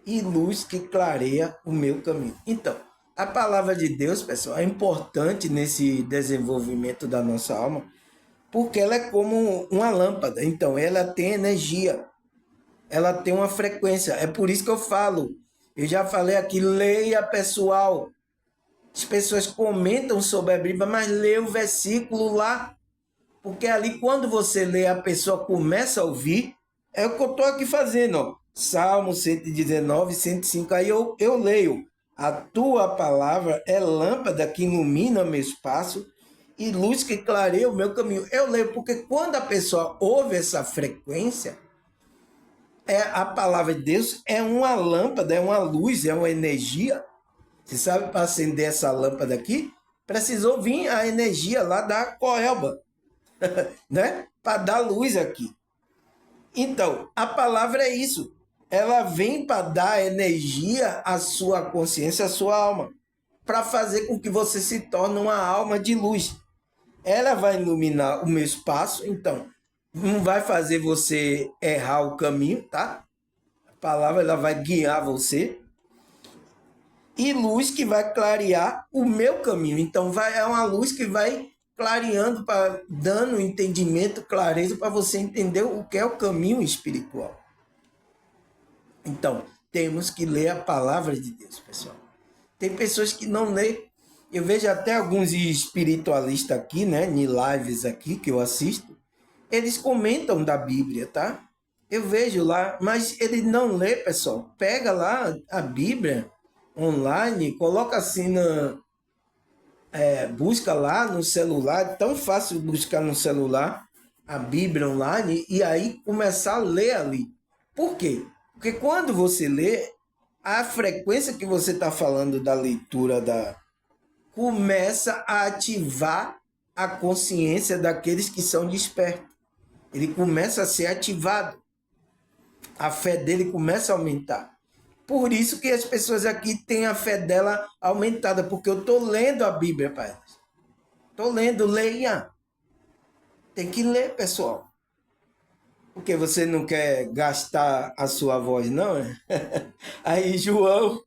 e luz que clareia o meu caminho. Então, a palavra de Deus, pessoal, é importante nesse desenvolvimento da nossa alma, porque ela é como uma lâmpada. Então, ela tem energia, ela tem uma frequência. É por isso que eu falo. Eu já falei aqui, leia, pessoal. As pessoas comentam sobre a Bíblia, mas lê o versículo lá. Porque ali, quando você lê, a pessoa começa a ouvir. É o que eu estou aqui fazendo, ó. Salmo 119, 105. Aí eu leio. A tua palavra é lâmpada que ilumina o meu espaço e luz que clareia o meu caminho. Eu leio porque quando a pessoa ouve essa frequência, a palavra de Deus é uma lâmpada, é uma luz, é uma energia. Você sabe, para acender essa lâmpada aqui, precisou vir a energia lá da coelba, né? Para dar luz aqui. Então, a palavra é isso. Ela vem para dar energia à sua consciência, à sua alma, para fazer com que você se torne uma alma de luz. Ela vai iluminar o meu espaço, então não vai fazer você errar o caminho, tá? A palavra ela vai guiar você. E luz que vai clarear o meu caminho. Então é uma luz que vai clareando, dando entendimento, clareza para você entender o que é o caminho espiritual. Então, temos que ler a palavra de Deus, pessoal. Tem pessoas que não lê. Eu vejo até alguns espiritualistas aqui, né, em lives aqui que eu assisto, eles comentam da Bíblia, tá? Eu vejo lá, mas ele não lê, pessoal. Pega lá a Bíblia online, coloca assim busca lá no celular, é tão fácil buscar no celular a Bíblia online e aí começar a ler ali. Por quê? Porque quando você lê, a frequência que você está falando da leitura começa a ativar a consciência daqueles que são despertos. Ele começa a ser ativado. A fé dele começa a aumentar. Por isso que as pessoas aqui têm a fé dela aumentada, porque eu estou lendo a Bíblia para elas. Estou lendo, leia. Tem que ler, pessoal. Porque você não quer gastar a sua voz, não, é? Aí, João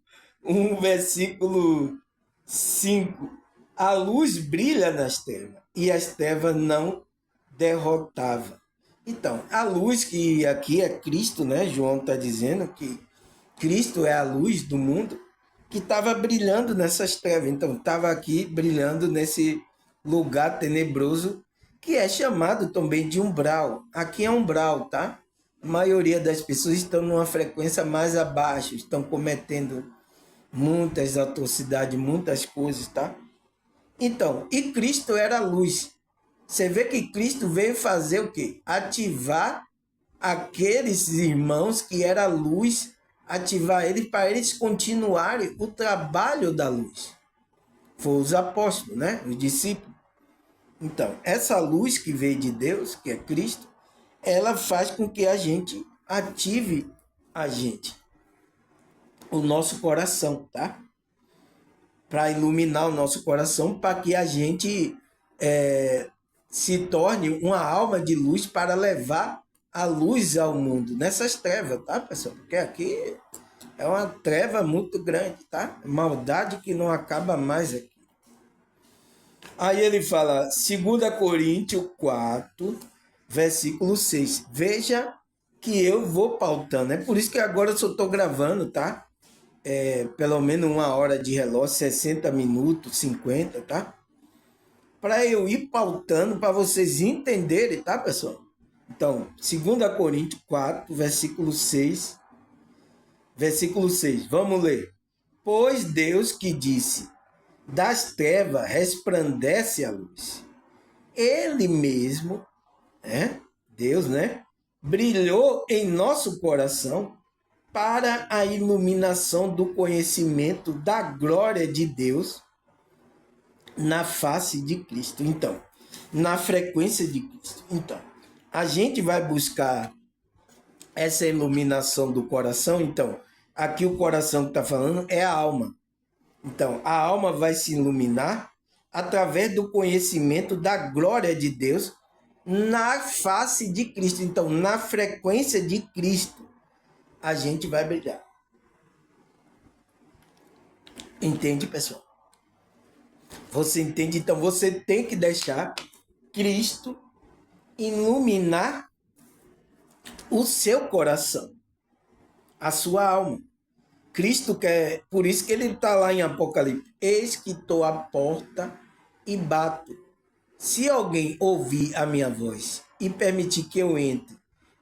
1, versículo 5. A luz brilha nas trevas, e as trevas não derrotavam. Então, a luz que aqui é Cristo, né? João está dizendo que Cristo é a luz do mundo que estava brilhando nessas trevas. Então, estava aqui brilhando nesse lugar tenebroso que é chamado também de umbral. Aqui é umbral, tá? A maioria das pessoas estão numa frequência mais abaixo, estão cometendo muitas atrocidades, muitas coisas, tá? Então, e Cristo era a luz. Você vê que Cristo veio fazer o quê? Ativar aqueles irmãos que era luz, ativar eles para eles continuarem o trabalho da luz. Foi os apóstolos, né? Os discípulos. Então, essa luz que veio de Deus, que é Cristo, ela faz com que a gente ative a gente, o nosso coração, tá? Para iluminar o nosso coração, para que a gente se torne uma alma de luz para levar a luz ao mundo, nessas trevas, tá, pessoal? Porque aqui é uma treva muito grande, tá? Maldade que não acaba mais aqui. Aí ele fala, 2 Coríntios 4, versículo 6. Veja que eu vou pautando. É por isso que agora eu só estou gravando, tá? Pelo menos 1 hora de relógio, 60 minutos, 50, tá? Para eu ir pautando, para vocês entenderem, tá, pessoal? Então, 2 Coríntios 4, versículo 6. Versículo 6, vamos ler. Pois Deus que disse, das trevas resplandece a luz. Ele mesmo, Deus, né? Brilhou em nosso coração para a iluminação do conhecimento da glória de Deus na face de Cristo. Então, na frequência de Cristo. Então, a gente vai buscar essa iluminação do coração. Então, aqui o coração que está falando é a alma. Então, a alma vai se iluminar através do conhecimento da glória de Deus na face de Cristo. Então, na frequência de Cristo, a gente vai brilhar. Entende, pessoal? Você entende? Então, você tem que deixar Cristo iluminar o seu coração, a sua alma. Cristo quer, por isso que ele está lá em Apocalipse: eis que estou à porta e bato. Se alguém ouvir a minha voz e permitir que eu entre,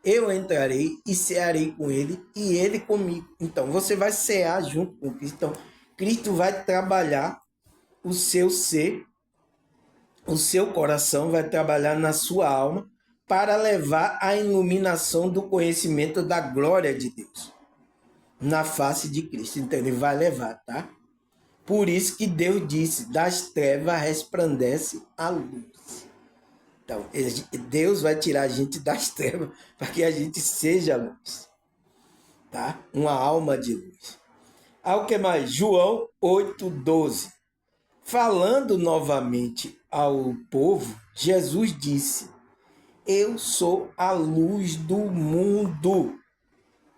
eu entrarei e cearei com ele e ele comigo. Então, você vai cear junto com Cristo. Então, Cristo vai trabalhar o seu ser, o seu coração vai trabalhar na sua alma para levar a iluminação do conhecimento da glória de Deus na face de Cristo. Então, ele vai levar, tá? Por isso que Deus disse: das trevas resplandece a luz. Então, Deus vai tirar a gente das trevas para que a gente seja luz, tá? Uma alma de luz. O que mais? João 8,12. Falando novamente ao povo, Jesus disse: eu sou a luz do mundo.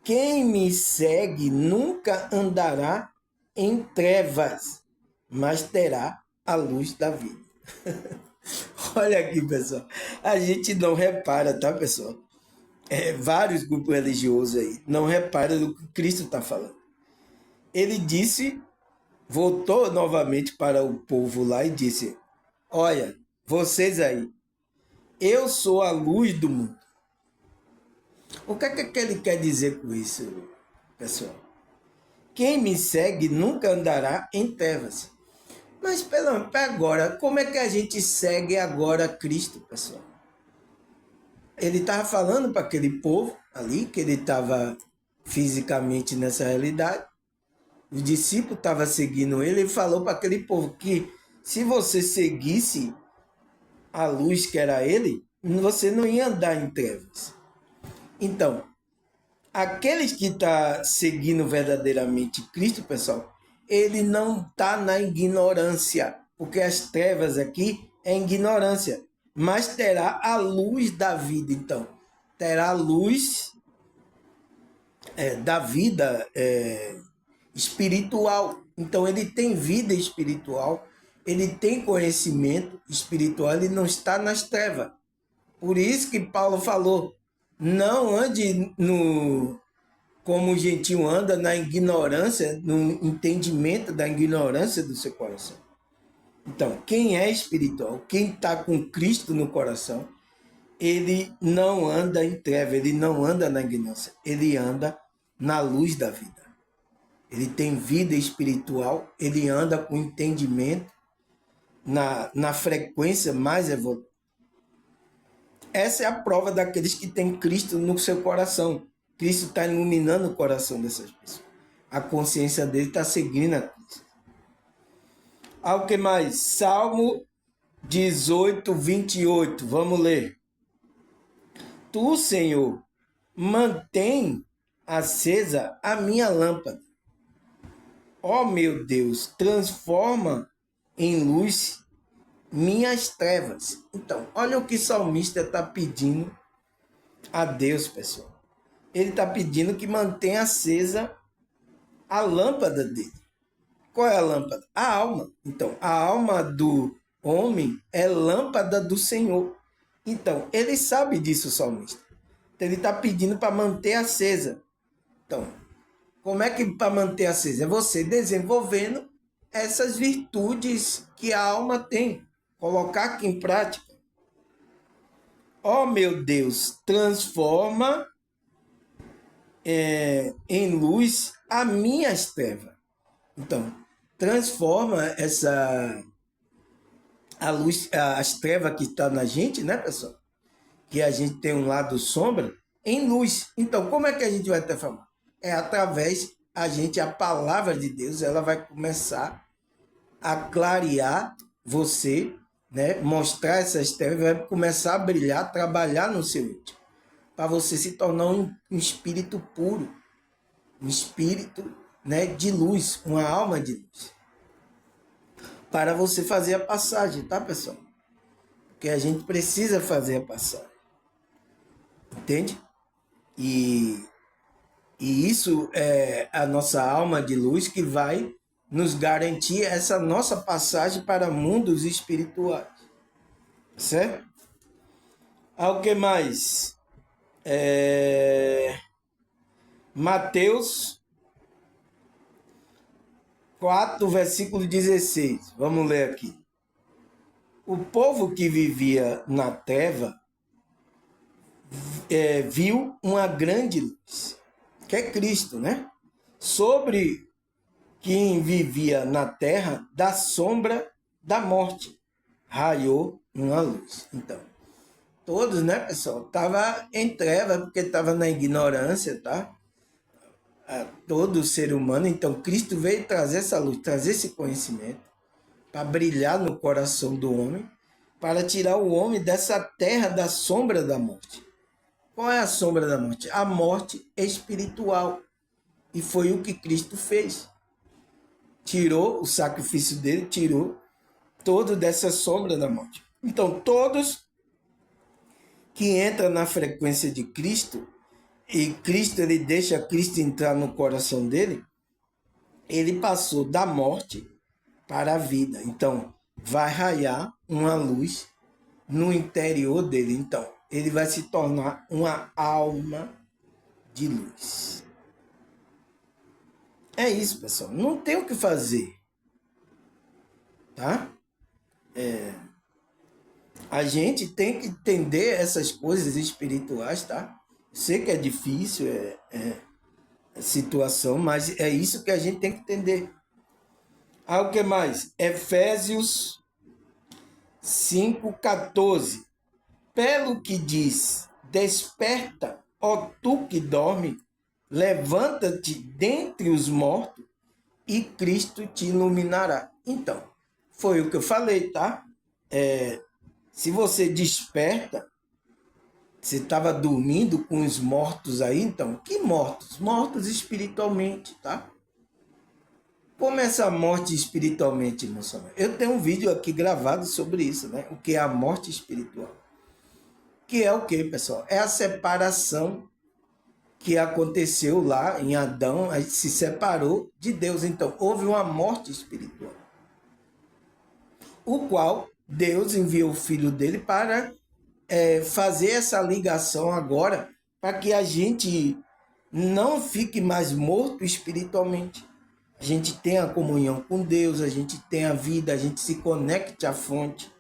Quem me segue nunca andará em trevas, mas terá a luz da vida. Olha aqui, pessoal. A gente não repara, tá, pessoal? Vários grupos religiosos aí não reparam no que Cristo está falando. Ele disse, voltou novamente para o povo lá e disse: olha, vocês aí, eu sou a luz do mundo. O que é que ele quer dizer com isso, pessoal? Quem me segue nunca andará em trevas. Mas agora, como é que a gente segue agora Cristo, pessoal? Ele estava falando para aquele povo ali, que ele estava fisicamente nessa realidade. O discípulo estava seguindo ele e falou para aquele povo que se você seguisse a luz que era ele, você não ia andar em trevas. Então, aqueles que estão seguindo verdadeiramente Cristo, pessoal, ele não está na ignorância, porque as trevas aqui é ignorância, mas terá a luz da vida. Então, terá a luz da vida espiritual. Então, ele tem vida espiritual, ele tem conhecimento espiritual, ele não está nas trevas. Por isso que Paulo falou: não ande como o gentio anda, na ignorância, no entendimento da ignorância do seu coração. Então, quem é espiritual, quem está com Cristo no coração, ele não anda em treva, ele não anda na ignorância, ele anda na luz da vida. Ele tem vida espiritual, ele anda com entendimento na frequência mais evoluída. Essa é a prova daqueles que têm Cristo no seu coração. Cristo está iluminando o coração dessas pessoas. A consciência dele está seguindo a Cristo. O que mais? Salmo 18, 28. Vamos ler. Tu, Senhor, mantém acesa a minha lâmpada. Ó meu Deus, transforma em luz minhas trevas. Então, olha o que o salmista está pedindo a Deus, pessoal. Ele está pedindo que mantenha acesa a lâmpada dele. Qual é a lâmpada? A alma. Então, a alma do homem é lâmpada do Senhor. Então, ele sabe disso, o salmista. Então, ele está pedindo para manter acesa. Então, como é que para manter acesa? É você desenvolvendo essas virtudes que a alma tem. Colocar aqui em prática. Ó meu Deus, transforma em luz as minhas trevas. Então, transforma a luz, as trevas que estão na gente, né, pessoal? Que a gente tem um lado sombra, em luz. Então, como é que a gente vai transformar? É através a palavra de Deus, ela vai começar a clarear você, né, mostrar essas trevas, vai começar a brilhar, trabalhar no seu íntimo, para você se tornar um espírito puro, um espírito, né, de luz, uma alma de luz, para você fazer a passagem, tá, pessoal? Porque a gente precisa fazer a passagem, entende? E isso é a nossa alma de luz que vai nos garantir essa nossa passagem para mundos espirituais, certo? Ao que mais? Mateus 4, versículo 16. Vamos ler aqui. O povo que vivia na treva viu uma grande luz, que é Cristo, né? Sobre quem vivia na terra da sombra da morte, raiou uma luz. Então, todos, né, pessoal, estavam em treva porque estavam na ignorância, tá? Todo ser humano. Então, Cristo veio trazer essa luz, trazer esse conhecimento para brilhar no coração do homem, para tirar o homem dessa terra da sombra da morte. Qual é a sombra da morte? A morte espiritual. E foi o que Cristo fez. Tirou o sacrifício dele, tirou todo dessa sombra da morte. Então, todos que entram na frequência de Cristo, e Cristo, ele deixa Cristo entrar no coração dele, ele passou da morte para a vida. Então, vai raiar uma luz no interior dele. Então, ele vai se tornar uma alma de luz. É isso, pessoal. Não tem o que fazer. Tá? A gente tem que entender essas coisas espirituais, tá? Sei que é difícil, situação, mas é isso que a gente tem que entender. O que mais? Efésios 5,14. Pelo que diz, desperta, ó tu que dorme, levanta-te dentre os mortos e Cristo te iluminará. Então, foi o que eu falei, tá? Se você desperta, você estava dormindo com os mortos aí, então, que mortos? Mortos espiritualmente, tá? Como essa morte espiritualmente, emocional? Eu tenho um vídeo aqui gravado sobre isso, né? O que é a morte espiritual. Que é o que, pessoal? É a separação que aconteceu lá em Adão, a gente se separou de Deus. Então, houve uma morte espiritual, o qual Deus enviou o Filho dele para fazer essa ligação agora, para que a gente não fique mais morto espiritualmente. A gente tenha comunhão com Deus, a gente tenha vida, a gente se conecte à fonte.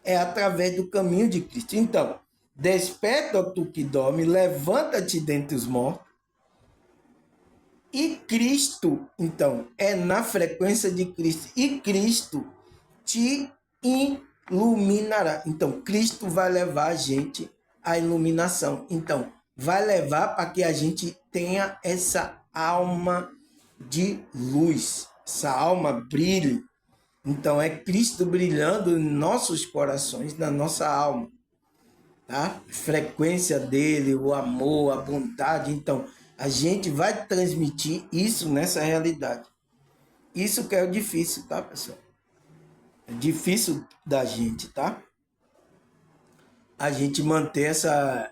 É através do caminho de Cristo. Então, desperta, tu que dorme, levanta-te dentre os mortos. E Cristo, então, é na frequência de Cristo. E Cristo te iluminará. Então, Cristo vai levar a gente à iluminação. Então, vai levar para que a gente tenha essa alma de luz. Essa alma brilhe. Então, é Cristo brilhando em nossos corações, na nossa alma. Tá? A frequência dele, o amor, a vontade. Então, a gente vai transmitir isso nessa realidade. Isso que é o difícil, tá, pessoal? É difícil da gente, tá? A gente manter essa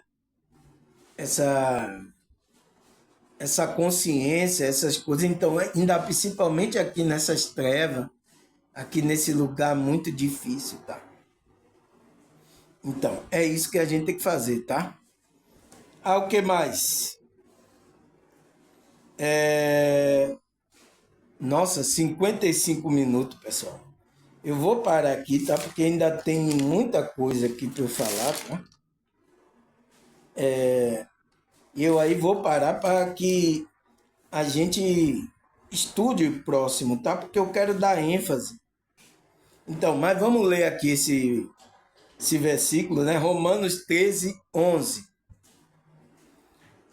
consciência, essas coisas. Então, ainda principalmente aqui nessas trevas, aqui nesse lugar muito difícil, tá? Então, é isso que a gente tem que fazer, tá? O que mais? Nossa, 55 minutos, pessoal. Eu vou parar aqui, tá? Porque ainda tem muita coisa aqui para eu falar, tá? E eu aí vou parar para que a gente estude o próximo, tá? Porque eu quero dar ênfase. Então, mas vamos ler aqui esse versículo, né? Romanos 13, 11.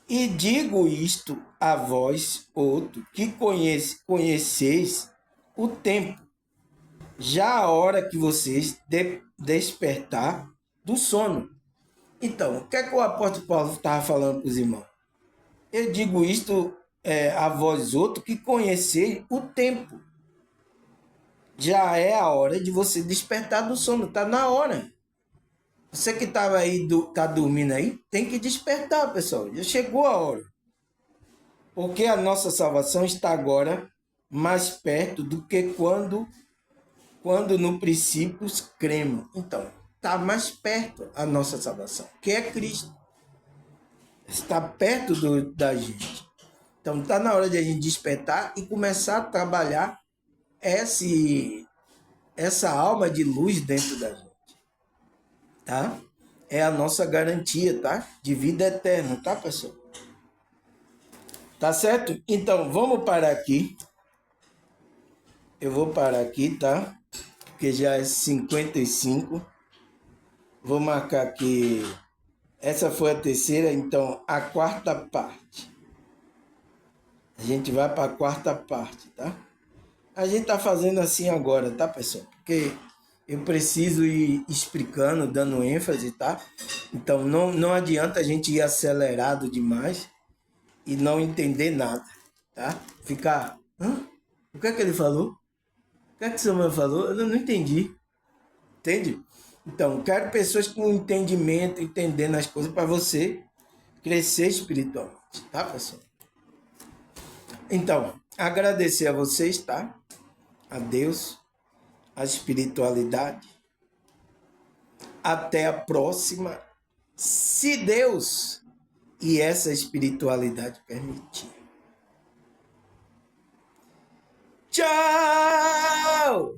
E digo isto a vós, outro, que conheceis o tempo. já a hora que vocês despertar do sono. Então, o que é que o apóstolo Paulo estava falando para os irmãos? Eu digo isto a vós outros que conheceis o tempo. Já é a hora de você despertar do sono, está na hora. Você que estava aí, tá dormindo aí, tem que despertar, pessoal. Já chegou a hora. Porque a nossa salvação está agora mais perto do que quando no princípio cremos. Então, está mais perto a nossa salvação, que é Cristo. Está perto da gente. Então, está na hora de a gente despertar e começar a trabalhar essa alma de luz dentro da gente. Tá? É a nossa garantia, tá? De vida eterna, tá, pessoal? Tá certo? Então, vamos parar aqui. Eu vou parar aqui, tá? Porque já é 55. Vou marcar aqui. Essa foi a terceira, então a quarta parte. A gente vai para a quarta parte, tá? A gente tá fazendo assim agora, tá, pessoal? Porque eu preciso ir explicando, dando ênfase, tá? Então não adianta a gente ir acelerado demais e não entender nada, tá? Ficar, hã? O que é que ele falou? O que é que o Samuel falou? Eu não entendi. Entende? Então, quero pessoas com entendimento, entendendo as coisas para você crescer espiritualmente, tá, pessoal? Então, agradecer a vocês, tá? A Deus, a espiritualidade. Até a próxima, se Deus e essa espiritualidade permitir. Tchau!